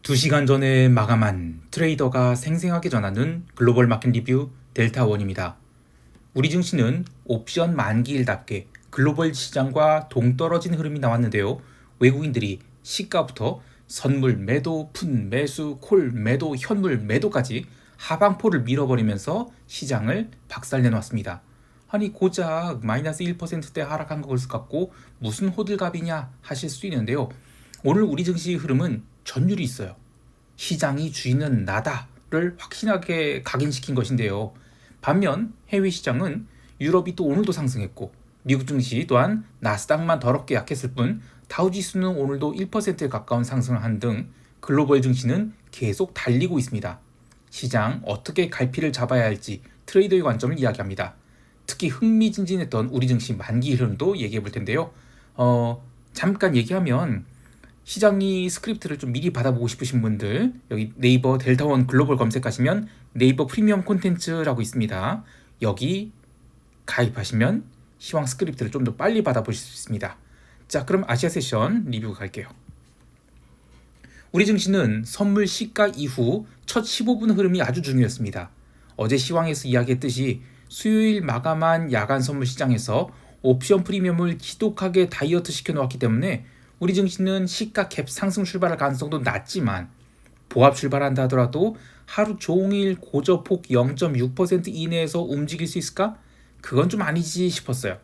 2시간 전에 마감한 트레이더가 생생하게 전하는 글로벌 마켓 리뷰 델타원입니다. 우리 증시는 옵션 만기일답게 글로벌 시장과 동떨어진 흐름이 나왔는데요. 외국인들이 시가부터 선물 매도, 풋 매수, 콜 매도, 현물 매도까지 하방포를 밀어버리면서 시장을 박살내놨습니다. 아니 고작 마이너스 1%대 하락한 것을 갖고 무슨 호들갑이냐 하실 수 있는데요. 오늘 우리 증시 흐름은 전율이 있어요. 시장이 주인은 나다를 확신하게 각인시킨 것인데요. 반면 해외 시장은 유럽이 또 오늘도 상승했고 미국 증시 또한 나스닥만 더럽게 약했을 뿐 다우지수는 오늘도 1%에 가까운 상승을 한 등 글로벌 증시는 계속 달리고 있습니다. 시장 어떻게 갈피를 잡아야 할지 트레이더의 관점을 이야기합니다. 특히 흥미진진했던 우리 증시 만기 흐름도 얘기해 볼 텐데요. 잠깐 얘기하면 시장이 스크립트를 좀 미리 받아보고 싶으신 분들 여기 네이버 델타원 글로벌 검색하시면 네이버 프리미엄 콘텐츠라고 있습니다. 여기 가입하시면 시황 스크립트를 좀 더 빨리 받아보실 수 있습니다. 자, 그럼 아시아 세션 리뷰 갈게요. 우리 증시는 선물 시가 이후 첫 15분 흐름이 아주 중요했습니다. 어제 시황에서 이야기했듯이 수요일 마감한 야간 선물 시장에서 옵션 프리미엄을 지독하게 다이어트 시켜놓았기 때문에 우리 증시는 시가 갭 상승 출발할 가능성도 낮지만 보합 출발한다 하더라도 하루 종일 고저폭 0.6% 이내에서 움직일 수 있을까? 그건 좀 아니지 싶었어요.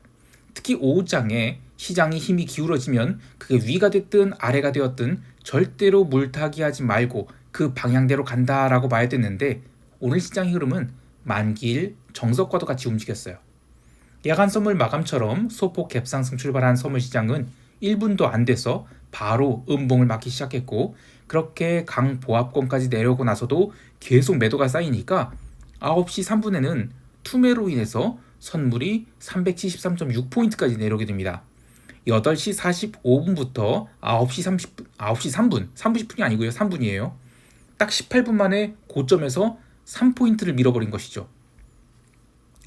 특히 오후장에 시장이 힘이 기울어지면 그게 위가 됐든 아래가 되었든 절대로 물타기 하지 말고 그 방향대로 간다라고 봐야 됐는데 오늘 시장의 흐름은 만기일 정석과도 같이 움직였어요. 야간 선물 마감처럼 소폭 갭 상승 출발한 선물 시장은 1분도 안 돼서 바로 음봉을 맞기 시작했고 그렇게 강보합권까지 내려오고 나서도 계속 매도가 쌓이니까 9시 3분에는 투매로 인해서 선물이 373.6포인트까지 내려오게 됩니다. 8시 45분부터 9시 3분, 30분이 아니고요. 3분이에요. 딱 18분 만에 고점에서 3포인트를 밀어버린 것이죠.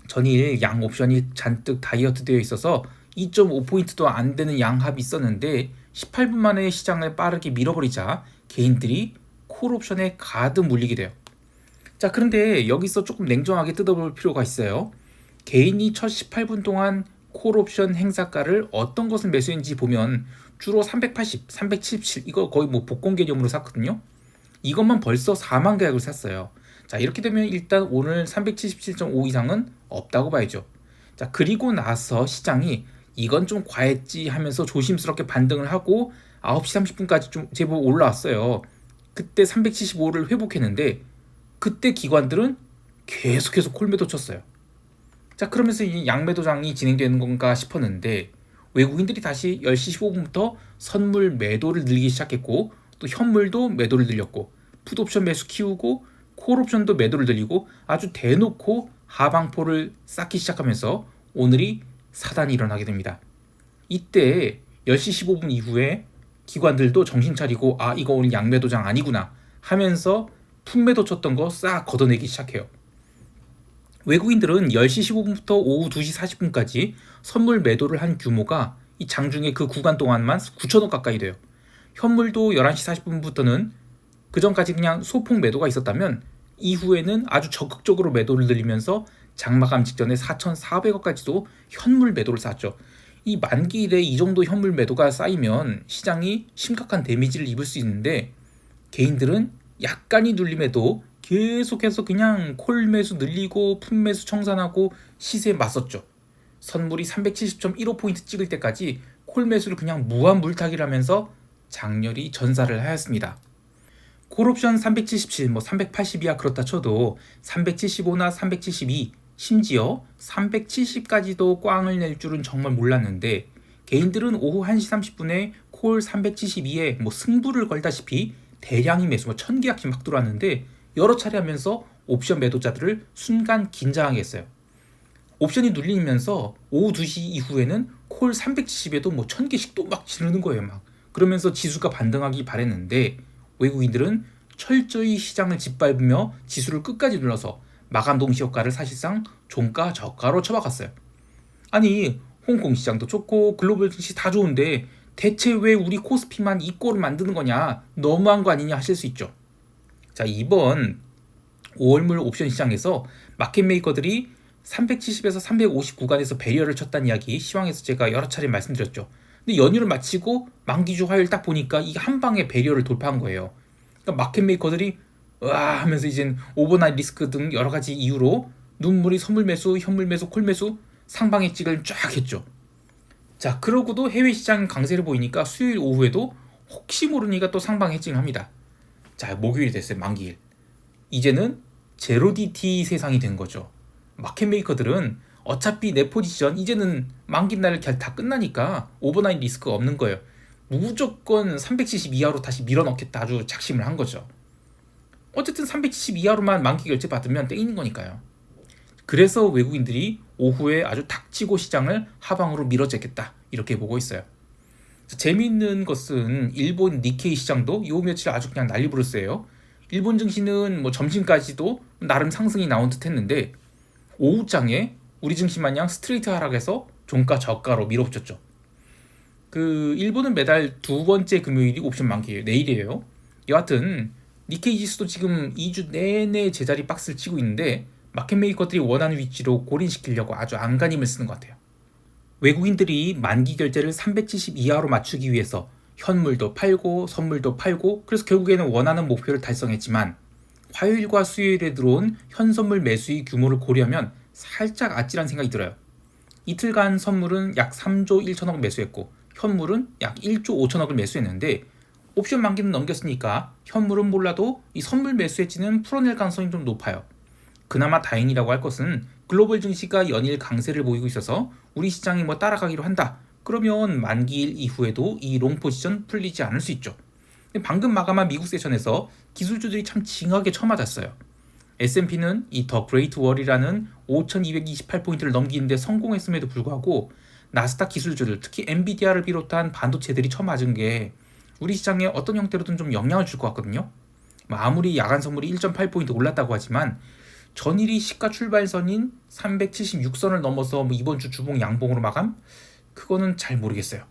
전일 양 옵션이 잔뜩 다이어트 되어 있어서 2.5포인트도 안 되는 양합이 있었는데 18분 만에 시장을 빠르게 밀어버리자 개인들이 콜 옵션에 가득 물리게 돼요. 자, 그런데 여기서 조금 냉정하게 뜯어볼 필요가 있어요. 개인이 첫 18분 동안 콜 옵션 행사가를 어떤 것을 매수했는지 보면 주로 380, 377 이거 거의 뭐 복권 개념으로 샀거든요. 이것만 벌써 4만 계약을 샀어요. 자, 이렇게 되면 일단 오늘 377.5 이상은 없다고 봐야죠. 자, 그리고 나서 시장이 이건 좀 과했지 하면서 조심스럽게 반등을 하고 9시 30분까지 좀 제법 올라왔어요. 그때 375를 회복했는데 그때 기관들은 계속해서 콜매도 쳤어요. 자, 그러면서 이 양매도장이 진행되는 건가 싶었는데 외국인들이 다시 10시 15분부터 선물 매도를 늘리기 시작했고 또 현물도 매도를 늘렸고 풋옵션 매수 키우고 콜옵션도 매도를 늘리고 아주 대놓고 하방포를 쌓기 시작하면서 오늘이 사단이 일어나게 됩니다. 이때 10시 15분 이후에 기관들도 정신 차리고 아 이거 오늘 양매도장 아니구나 하면서 풋매도 쳤던 거 싹 걷어내기 시작해요. 외국인들은 10시 15분부터 오후 2시 40분까지 선물 매도를 한 규모가 이 장중에 그 구간 동안만 9천억 가까이 돼요. 현물도 11시 40분부터는 그 전까지 그냥 소폭 매도가 있었다면 이후에는 아주 적극적으로 매도를 늘리면서 장마감 직전에 4,400억까지도 현물 매도를 샀죠. 이 만기일에 이 정도 현물 매도가 쌓이면 시장이 심각한 데미지를 입을 수 있는데 개인들은 약간이 눌림에도 계속해서 그냥 콜 매수 늘리고 풋 매수 청산하고 시세에 맞섰죠. 선물이 370.15포인트 찍을 때까지 콜 매수를 그냥 무한 물타기를 하면서 장렬히 전사를 하였습니다. 콜옵션 377, 380이야 그렇다 쳐도 375나 372, 심지어 370까지도 꽝을 낼 줄은 정말 몰랐는데 개인들은 오후 1시 30분에 콜 372에 승부를 걸다시피 대량의 매수 1000계약씩 막 들어왔는데 여러 차례 하면서 옵션 매도자들을 순간 긴장하게 했어요. 옵션이 눌리면서 오후 2시 이후에는 콜 370에도 1000개씩 또 막 지르는 거예요. 막 그러면서 지수가 반등하기 바랬는데 외국인들은 철저히 시장을 짓밟으며 지수를 끝까지 눌러서 마감 동시 효과를 사실상 종가 저가로 쳐박았어요. 아니 홍콩 시장도 좋고 글로벌 증시 다 좋은데 대체 왜 우리 코스피만 이 꼴을 만드는 거냐, 너무한 거 아니냐 하실 수 있죠. 자, 이번 5월물 옵션 시장에서 마켓메이커들이 370에서 350 구간에서 배리어를 쳤다는 이야기 시황에서 제가 여러 차례 말씀드렸죠. 근데 연휴를 마치고 만기주 화요일 딱 보니까 이게 한 방에 배리어를 돌파한 거예요. 그러니까 마켓메이커들이 으아 하면서 이젠 오버나잇 리스크 등 여러 가지 이유로 눈물이 선물 매수, 현물 매수, 콜 매수 상방의 찍을 쫙 했죠. 자, 그러고도 해외 시장 강세를 보이니까 수요일 오후에도 혹시 모르니까 또 상방 해칭을 합니다. 자, 목요일이 됐어요. 만기일. 이제는 제로 DT 세상이 된 거죠. 마켓메이커들은 어차피 내 포지션 이제는 만기 날 다 끝나니까 오버나잇 리스크가 없는 거예요. 무조건 370 이하로 다시 밀어넣겠다 아주 작심을 한 거죠. 어쨌든 370 이하로만 만기 결제 받으면 땡기는 거니까요. 그래서 외국인들이 오후에 아주 닥치고 시장을 하방으로 밀어제겠다 이렇게 보고 있어요. 재미있는 것은 일본 니케이 시장도 요 며칠 아주 그냥 난리 부르스예요. 일본 증시는 뭐 점심까지도 나름 상승이 나온 듯 했는데 오후장에 우리 증시 마냥 스트레이트 하락해서 종가 저가로 밀어붙였죠. 그 일본은 매달 두 번째 금요일이 옵션 만기예요. 내일이에요. 여하튼 니케이 지수도 지금 2주 내내 제자리 박스를 치고 있는데 마켓메이커들이 원하는 위치로 골인시키려고 아주 안간힘을 쓰는 것 같아요. 외국인들이 만기 결제를 370 이하로 맞추기 위해서 현물도 팔고 선물도 팔고 그래서 결국에는 원하는 목표를 달성했지만 화요일과 수요일에 들어온 현선물 매수의 규모를 고려하면 살짝 아찔한 생각이 들어요. 이틀간 선물은 약 3조 1천억 매수했고 현물은 약 1조 5천억을 매수했는데 옵션 만기는 넘겼으니까 현물은 몰라도 이 선물 매수해지는 풀어낼 가능성이 좀 높아요. 그나마 다행이라고 할 것은 글로벌 증시가 연일 강세를 보이고 있어서 우리 시장이 뭐 따라가기로 한다. 그러면 만기일 이후에도 이 롱 포지션 풀리지 않을 수 있죠. 방금 마감한 미국 세션에서 기술주들이 참 징하게 쳐맞았어요. S&P는 이 더 그레이트 월이라는 5228포인트를 넘기는데 성공했음에도 불구하고 나스닥 기술주들, 특히 엔비디아를 비롯한 반도체들이 쳐맞은 게 우리 시장에 어떤 형태로든 좀 영향을 줄 것 같거든요. 아무리 야간 선물이 1.8포인트 올랐다고 하지만 전일이 시가 출발선인 376선을 넘어서 뭐 이번 주 주봉 양봉으로 마감? 그거는 잘 모르겠어요.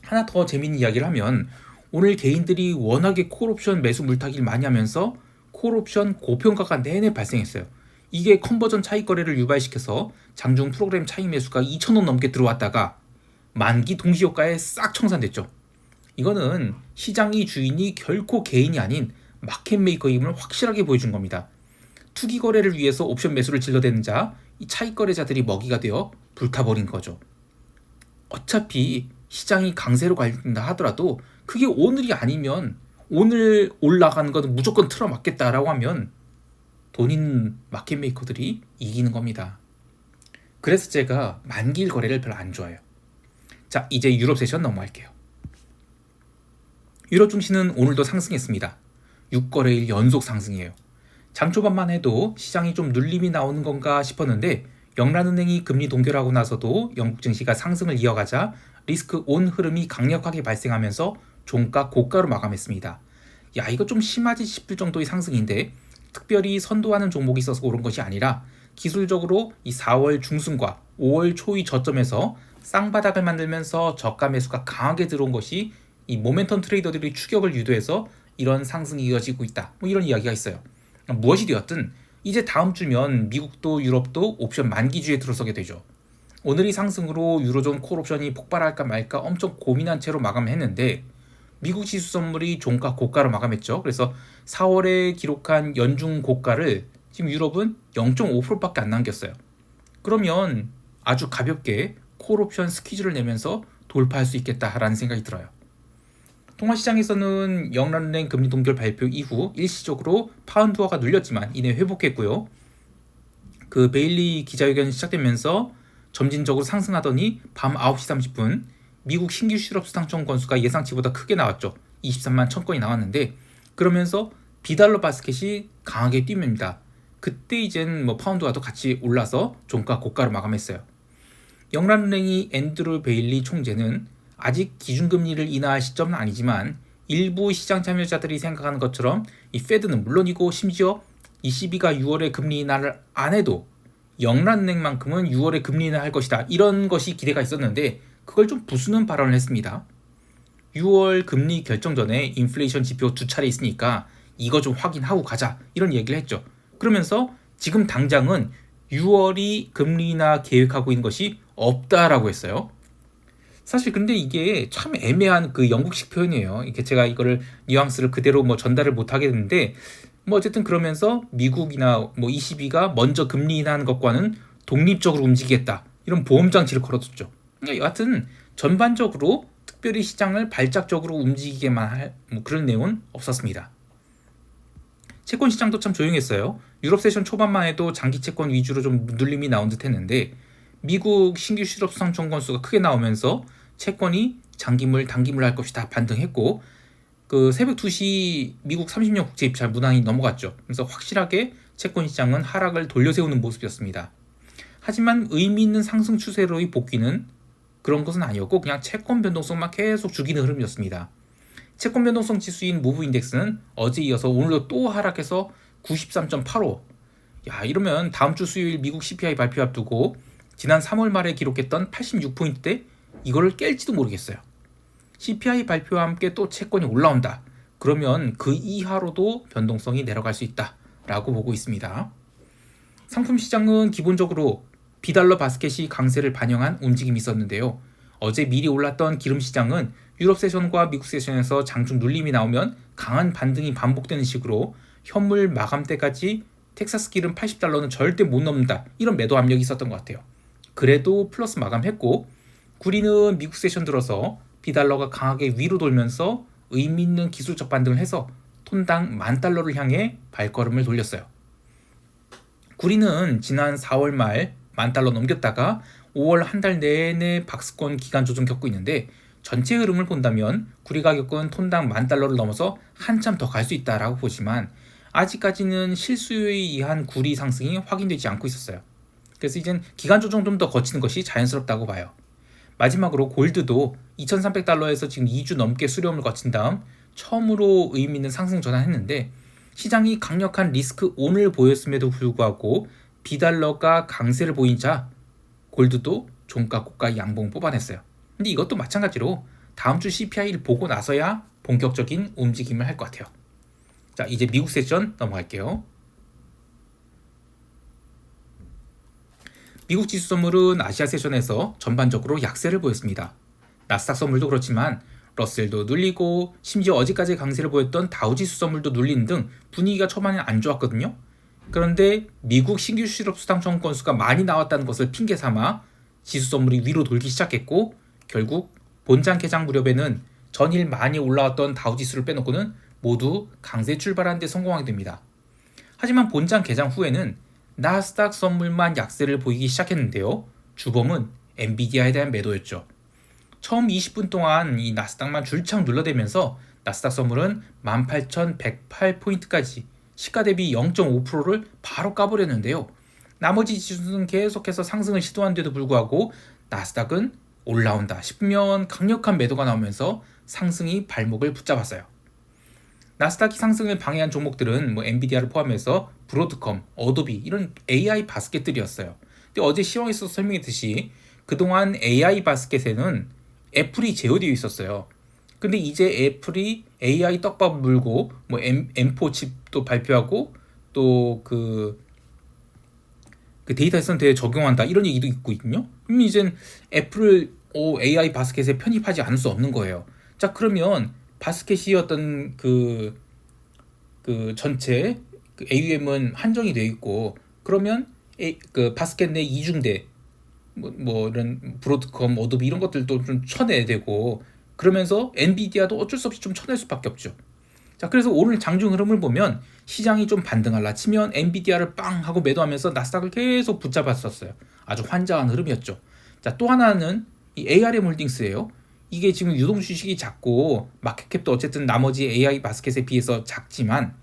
하나 더 재밌는 이야기를 하면 오늘 개인들이 워낙에 콜옵션 매수 물타기를 많이 하면서 콜옵션 고평가가 내내 발생했어요. 이게 컨버전 차익 거래를 유발시켜서 장중 프로그램 차익 매수가 2,000원 넘게 들어왔다가 만기 동시효과에 싹 청산됐죠. 이거는 시장의 주인이 결코 개인이 아닌 마켓메이커임을 확실하게 보여준 겁니다. 투기 거래를 위해서 옵션 매수를 질러대는 자, 이 차익 거래자들이 먹이가 되어 불타버린 거죠. 어차피 시장이 강세로 간다 하더라도 그게 오늘이 아니면 오늘 올라가는 것은 무조건 틀어막겠다라고 하면 돈 있는 마켓메이커들이 이기는 겁니다. 그래서 제가 만기일 거래를 별로 안 좋아해요. 자, 이제 유럽 세션 넘어갈게요. 유럽 증시는 오늘도 상승했습니다. 6거래일 연속 상승이에요. 장 초반만 해도 시장이 좀 눌림이 나오는 건가 싶었는데 영란은행이 금리 동결하고 나서도 영국 증시가 상승을 이어가자 리스크 온 흐름이 강력하게 발생하면서 종가 고가로 마감했습니다. 야, 이거 좀 심하지 싶을 정도의 상승인데 특별히 선도하는 종목이 있어서 오른 것이 아니라 기술적으로 이 4월 중순과 5월 초의 저점에서 쌍바닥을 만들면서 저가 매수가 강하게 들어온 것이 이 모멘텀 트레이더들이 추격을 유도해서 이런 상승이 이어지고 있다. 뭐 이런 이야기가 있어요. 무엇이 되었든 이제 다음 주면 미국도 유럽도 옵션 만기주에 들어서게 되죠. 오늘의 상승으로 유로존 콜옵션이 폭발할까 말까 엄청 고민한 채로 마감했는데 미국 지수 선물이 종가 고가로 마감했죠. 그래서 4월에 기록한 연중 고가를 지금 유럽은 0.5%밖에 안 남겼어요. 그러면 아주 가볍게 콜옵션 스퀴즈를 내면서 돌파할 수 있겠다라는 생각이 들어요. 통화시장에서는 영란은행 금리 동결 발표 이후 일시적으로 파운드화가 눌렸지만 이내 회복했고요. 그 베일리 기자회견이 시작되면서 점진적으로 상승하더니 밤 9시 30분 미국 신규 실업 수당청 건수가 예상치보다 크게 나왔죠. 23만 1000건이 나왔는데 그러면서 비달러 바스켓이 강하게 뛰입니다. 그때 이젠 뭐 파운드화도 같이 올라서 종가 고가로 마감했어요. 영란은행이 앤드루 베일리 총재는 아직 기준금리를 인하할 시점은 아니지만 일부 시장 참여자들이 생각하는 것처럼 이 페드는 물론이고 심지어 ECB가 6월에 금리 인하를 안 해도 영란은행만큼은 6월에 금리 인하할 것이다. 이런 것이 기대가 있었는데 그걸 좀 부수는 발언을 했습니다. 6월 금리 결정 전에 인플레이션 지표 2차례 있으니까 이거 좀 확인하고 가자 이런 얘기를 했죠. 그러면서 지금 당장은 6월이 금리 인하 계획하고 있는 것이 없다라고 했어요. 사실 근데 이게 참 애매한 그 영국식 표현이에요. 이게 제가 이거를 뉘앙스를 그대로 뭐 전달을 못 하겠는데 뭐 어쨌든 그러면서 미국이나 뭐 ECB가 먼저 금리 인하하는 것과는 독립적으로 움직이겠다 이런 보험 장치를 걸어뒀죠. 그러니까 여하튼 전반적으로 특별히 시장을 발작적으로 움직이게만 할 뭐 그런 내용은 없었습니다. 채권 시장도 참 조용했어요. 유럽 세션 초반만 해도 장기 채권 위주로 좀 눌림이 나온 듯 했는데 미국 신규 실업 수상 건수가 크게 나오면서 채권이 장기물, 단기물 할 것이다 반등했고 그 새벽 2시 미국 30년 국채 입찰 문항이 넘어갔죠. 그래서 확실하게 채권 시장은 하락을 돌려세우는 모습이었습니다. 하지만 의미 있는 상승 추세로의 복귀는 그런 것은 아니었고 그냥 채권 변동성만 계속 죽이는 흐름이었습니다. 채권 변동성 지수인 무브 인덱스는 어제 이어서 오늘도 또 하락해서 93.85. 야, 이러면 다음 주 수요일 미국 CPI 발표 앞두고 지난 3월 말에 기록했던 86포인트대 이거를 깰지도 모르겠어요. CPI 발표와 함께 또 채권이 올라온다. 그러면 그 이하로도 변동성이 내려갈 수 있다라고 보고 있습니다. 상품 시장은 기본적으로 비달러 바스켓이 강세를 반영한 움직임이 있었는데요. 어제 미리 올랐던 기름 시장은 유럽 세션과 미국 세션에서 장중 눌림이 나오면 강한 반등이 반복되는 식으로 현물 마감 때까지 텍사스 기름 80달러는 절대 못 넘는다. 이런 매도 압력이 있었던 것 같아요. 그래도 플러스 마감했고 구리는 미국 세션 들어서 비달러가 강하게 위로 돌면서 의미 있는 기술적 반등을 해서 톤당 10,000달러를 향해 발걸음을 돌렸어요. 구리는 지난 4월 말 10,000달러 넘겼다가 5월 한 달 내내 박스권 기간 조정 겪고 있는데 전체 흐름을 본다면 구리 가격은 톤당 10,000달러를 넘어서 한참 더 갈 수 있다라고 보지만 아직까지는 실수요에 의한 구리 상승이 확인되지 않고 있었어요. 그래서 이젠 기간 조정 좀 더 거치는 것이 자연스럽다고 봐요. 마지막으로 골드도 2,300달러에서 지금 2주 넘게 수렴을 거친 다음 처음으로 의미 있는 상승 전환했는데 시장이 강력한 리스크 온을 보였음에도 불구하고 비달러가 강세를 보인 자 골드도 종가 고가 양봉 뽑아냈어요. 근데 이것도 마찬가지로 다음 주 CPI를 보고 나서야 본격적인 움직임을 할 것 같아요. 자, 이제 미국 세션 넘어갈게요. 미국 지수 선물은 아시아 세션에서 전반적으로 약세를 보였습니다. 나스닥 선물도 그렇지만 러셀도 눌리고 심지어 어제까지 강세를 보였던 다우지수 선물도 눌리는 등 분위기가 초반에 안 좋았거든요. 그런데 미국 신규 실업 수당 건수가 많이 나왔다는 것을 핑계 삼아 지수 선물이 위로 돌기 시작했고 결국 본장 개장 무렵에는 전일 많이 올라왔던 다우지수를 빼놓고는 모두 강세 출발하는 데 성공하게 됩니다. 하지만 본장 개장 후에는 나스닥 선물만 약세를 보이기 시작했는데요. 주범은 엔비디아에 대한 매도였죠. 처음 20분 동안 이 나스닥만 줄창 눌러대면서 나스닥 선물은 18,108포인트까지 시가 대비 0.5%를 바로 까버렸는데요. 나머지 지수는 계속해서 상승을 시도한 데도 불구하고 나스닥은 올라온다 싶으면 강력한 매도가 나오면서 상승이 발목을 붙잡았어요. 나스닥이 상승을 방해한 종목들은 뭐 엔비디아를 포함해서 브로드컴, 어도비 이런 AI 바스켓들이었어요. 근데 어제 시황에서 설명했듯이 그동안 AI 바스켓에는 애플이 제어되어 있었어요. 근데 이제 애플이 AI 떡밥을 물고 뭐 M4 칩도 발표하고 또 그 데이터 센터에 적용한다 이런 얘기도 있고 있거든요. 그럼 이젠 애플을 AI 바스켓에 편입하지 않을 수 없는 거예요. 자, 그러면 바스켓이 어떤 그 전체 AUM은 한정이 되어 있고 그러면 그 바스켓 내 이중대 뭐 이런 브로드컴, 어도비 이런 것들도 좀 쳐내야 되고 그러면서 엔비디아도 어쩔 수 없이 좀 쳐낼 수밖에 없죠. 자, 그래서 오늘 장중 흐름을 보면 시장이 좀 반등하려 치면 엔비디아를 빵 하고 매도하면서 나스닥을 계속 붙잡았었어요. 아주 환장한 흐름이었죠. 자, 또 하나는 이 ARM 홀딩스예요. 이게 지금 유동 주식이 작고 마켓캡도 어쨌든 나머지 AI 바스켓에 비해서 작지만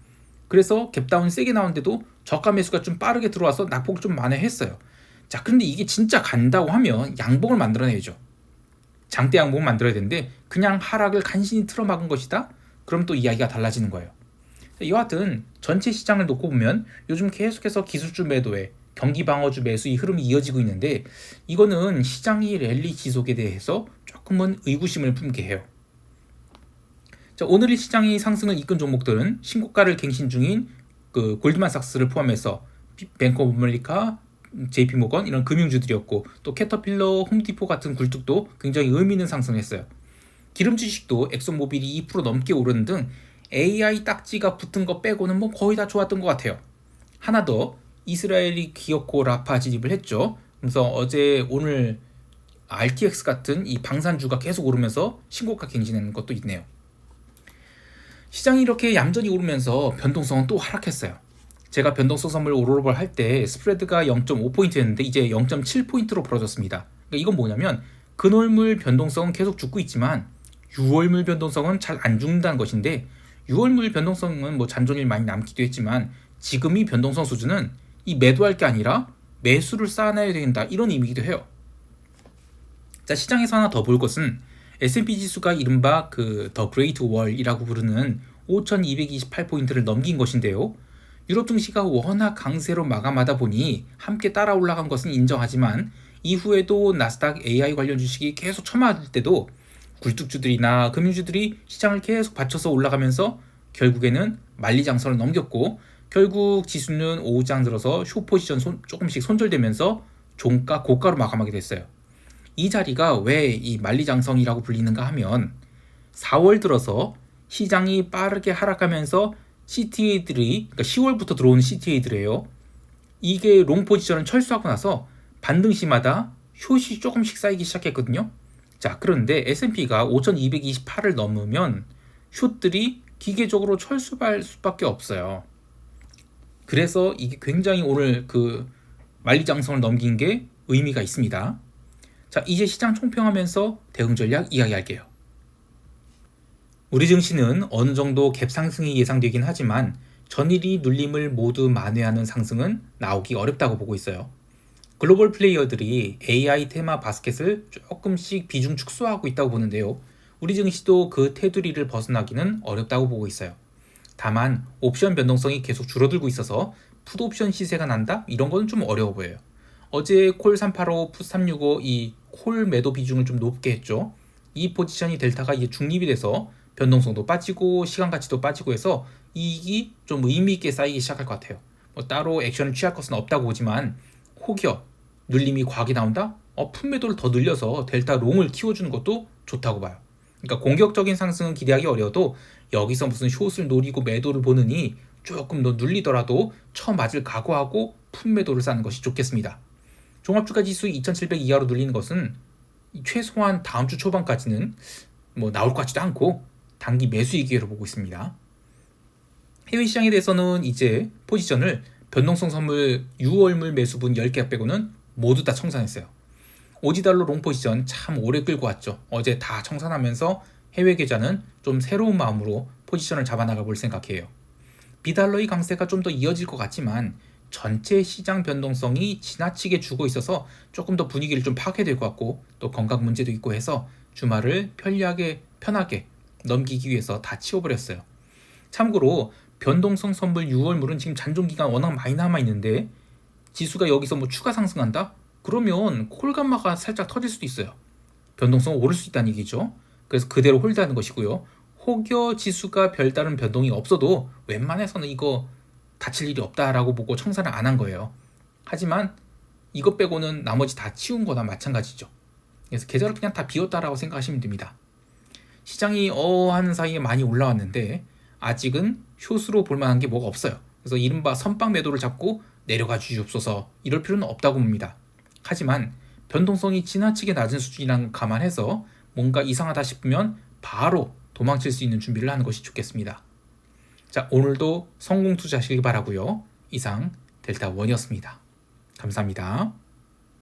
그래서 갭다운 세게 나오는데도 저가 매수가 좀 빠르게 들어와서 낙폭 좀 만회했어요. 자, 그런데 이게 진짜 간다고 하면 양봉을 만들어내야죠. 장대 양봉을 만들어야 되는데 그냥 하락을 간신히 틀어막은 것이다? 그럼 또 이야기가 달라지는 거예요. 여하튼 전체 시장을 놓고 보면 요즘 계속해서 기술주 매도에 경기 방어주 매수의 흐름이 이어지고 있는데 이거는 시장이 랠리 지속에 대해서 조금은 의구심을 품게 해요. 자, 오늘의 시장이 상승을 이끈 종목들은 신고가를 갱신 중인 그 골드만삭스를 포함해서 뱅크 오브 아메리카, JP모건 이런 금융주들이었고 또 캐터필러, 홈디포 같은 굴뚝도 굉장히 의미 있는 상승했어요. 기름주 주식도 엑소모빌이 2% 넘게 오르는 등 AI 딱지가 붙은 거 빼고는 뭐 거의 다 좋았던 것 같아요. 하나 더, 이스라엘이 기어코 라파 진입을 했죠. 그래서 어제 오늘 RTX 같은 이 방산주가 계속 오르면서 신고가 갱신하는 것도 있네요. 시장이 이렇게 얌전히 오르면서 변동성은 또 하락했어요. 제가 변동성 선물 오로볼 할 때 스프레드가 0.5포인트였는데 이제 0.7포인트로 벌어졌습니다. 그러니까 이건 뭐냐면 근월물 변동성은 계속 죽고 있지만 6월물 변동성은 잘 안 죽는다는 것인데 6월물 변동성은 뭐 잔존일 많이 남기도 했지만 지금 이 변동성 수준은 이 매도할 게 아니라 매수를 쌓아놔야 된다 이런 의미이기도 해요. 자, 시장에서 하나 더 볼 것은 S&P 지수가 이른바 그 더 그레이트 월이라고 부르는 5228포인트를 넘긴 것인데요. 유럽 증시가 워낙 강세로 마감하다 보니 함께 따라 올라간 것은 인정하지만 이후에도 나스닥 AI 관련 주식이 계속 처맞을 때도 굴뚝주들이나 금융주들이 시장을 계속 받쳐서 올라가면서 결국에는 만리장성을 넘겼고 결국 지수는 오후장 들어서 쇼 포지션 조금씩 손절되면서 종가 고가로 마감하게 됐어요. 이 자리가 왜 이 만리장성이라고 불리는가 하면 4월 들어서 시장이 빠르게 하락하면서 CTA들이 그러니까 10월부터 들어오는 CTA들이에요. 이게 롱 포지션을 철수하고 나서 반등 시마다 숏이 조금씩 쌓이기 시작했거든요. 자, 그런데 S&P가 5228을 넘으면 숏들이 기계적으로 철수할 수밖에 없어요. 그래서 이게 굉장히 오늘 그 만리장성을 넘긴 게 의미가 있습니다. 자, 이제 시장 총평하면서 대응 전략 이야기할게요. 우리 증시는 어느 정도 갭 상승이 예상되긴 하지만 전일이 눌림을 모두 만회하는 상승은 나오기 어렵다고 보고 있어요. 글로벌 플레이어들이 AI 테마 바스켓을 조금씩 비중 축소하고 있다고 보는데요. 우리 증시도 그 테두리를 벗어나기는 어렵다고 보고 있어요. 다만 옵션 변동성이 계속 줄어들고 있어서 풋옵션 시세가 난다? 이런 거는 좀 어려워 보여요. 어제 콜 385, 풋 365 이 콜 매도 비중을 좀 높게 했죠. 이 포지션이 델타가 이제 중립이 돼서 변동성도 빠지고 시간 가치도 빠지고 해서 이익이 좀 의미 있게 쌓이기 시작할 것 같아요. 뭐 따로 액션을 취할 것은 없다고 보지만 혹여 눌림이 과하게 나온다? 풋 매도를 더 늘려서 델타 롱을 키워주는 것도 좋다고 봐요. 그러니까 공격적인 상승은 기대하기 어려워도 여기서 무슨 숏을 노리고 매도를 보느니 조금 더 눌리더라도 쳐맞을 각오하고 풋 매도를 쌓는 것이 좋겠습니다. 종합주가 지수 2700 이하로 눌리는 것은 최소한 다음 주 초반까지는 뭐 나올 것 같지도 않고 단기 매수의 기회로 보고 있습니다. 해외 시장에 대해서는 이제 포지션을 변동성 선물 6월물 매수분 10개 빼고는 모두 다 청산했어요. 오지달러 롱 포지션 참 오래 끌고 왔죠. 어제 다 청산하면서 해외 계좌는 좀 새로운 마음으로 포지션을 잡아나가 볼 생각이에요. 비달러의 강세가 좀 더 이어질 것 같지만 전체 시장 변동성이 지나치게 주고 있어서 조금 더 분위기를 좀 파괴될 것 같고 또 건강 문제도 있고 해서 주말을 편하게 넘기기 위해서 다 치워버렸어요. 참고로 변동성 선물 6월물은 지금 잔존기간 워낙 많이 남아있는데 지수가 여기서 뭐 추가 상승한다? 그러면 콜감마가 살짝 터질 수도 있어요. 변동성 오를 수 있다는 얘기죠. 그래서 그대로 홀드하는 것이고요. 혹여 지수가 별다른 변동이 없어도 웬만해서는 이거 다칠 일이 없다라고 보고 청산을 안 한 거예요. 하지만 이것 빼고는 나머지 다 치운 거나 마찬가지죠. 그래서 계좌를 그냥 다 비웠다라고 생각하시면 됩니다. 시장이 하는 사이에 많이 올라왔는데 아직은 숏으로 볼만한 게 뭐가 없어요. 그래서 이른바 선빵 매도를 잡고 내려가 주시옵소서 이럴 필요는 없다고 봅니다. 하지만 변동성이 지나치게 낮은 수준이란 감안해서 뭔가 이상하다 싶으면 바로 도망칠 수 있는 준비를 하는 것이 좋겠습니다. 자, 오늘도 성공 투자하시길 바라고요. 이상 델타원이었습니다. 감사합니다.